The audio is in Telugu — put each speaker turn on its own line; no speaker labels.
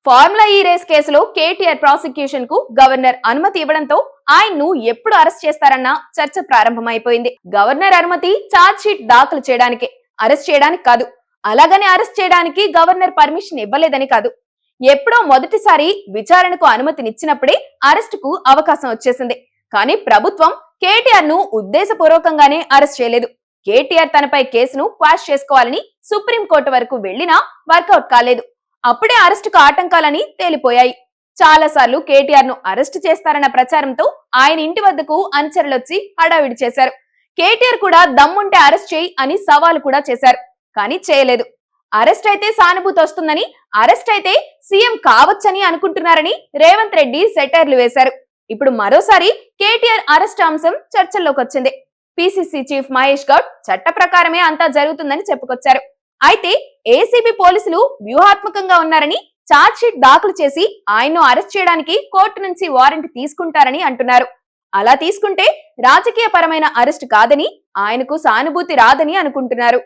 ఫార్ములా ఈ రేస్ కేసులో కేటీఆర్ ప్రాసిక్యూషన్ కు గవర్నర్ అనుమతి ఇవ్వడంతో ఆయన్ను ఎప్పుడు అరెస్ట్ చేస్తారన్న చర్చ ప్రారంభమైపోయింది. గవర్నర్ అనుమతి ఛార్జ్ షీట్ దాఖలు చేయడానికి, అరెస్ట్ చేయడానికి కాదు. అలాగని అరెస్ట్ చేయడానికి గవర్నర్ పర్మిషన్ ఇవ్వలేదని కాదు. ఎప్పుడో మొదటిసారి విచారణకు అనుమతినిచ్చినప్పుడే అరెస్టుకు అవకాశం వచ్చేసింది. కానీ ప్రభుత్వం కేటీఆర్ ను ఉద్దేశపూర్వకంగానే అరెస్ట్ చేయలేదు. కేటీఆర్ తనపై కేసును క్వాష్ చేసుకోవాలని సుప్రీంకోర్టు వరకు వెళ్లినా వర్కౌట్ కాలేదు. అప్పుడే అరెస్టుకు ఆటంకాలని తేలిపోయాయి. చాలా సార్లు కేటీఆర్ ను అరెస్ట్ చేస్తారన్న ప్రచారంతో ఆయన ఇంటి వద్దకు అనుచరులొచ్చి హడావిడి చేశారు. కేటీఆర్ కూడా దమ్ముంటే అరెస్ట్ చేయి అని సవాలు కూడా చేశారు. కానీ చేయలేదు. అరెస్ట్ అయితే సానుభూతి వస్తుందని, అరెస్ట్ అయితే సీఎం కావచ్చని అనుకుంటున్నారని రేవంత్ రెడ్డి సెటైర్లు వేశారు. ఇప్పుడు మరోసారి కేటీఆర్ అరెస్ట్ అంశం చర్చల్లోకి వచ్చింది. పిసిసి చీఫ్ మహేష్ గౌడ్ చట్ట ప్రకారమే అంతా జరుగుతుందని చెప్పుకొచ్చారు. అయితే ఏసీబీ పోలీసులు వ్యూహాత్మకంగా ఉన్నారని, ఛార్జ్ షీట్ దాఖలు చేసి ఆయన్ను అరెస్ట్ చేయడానికి కోర్టు నుంచి వారెంట్ తీసుకుంటారని అంటున్నారు. అలా తీసుకుంటే రాజకీయ పరమైన అరెస్ట్ కాదని, ఆయనకు సానుభూతి రాదని అనుకుంటున్నారు.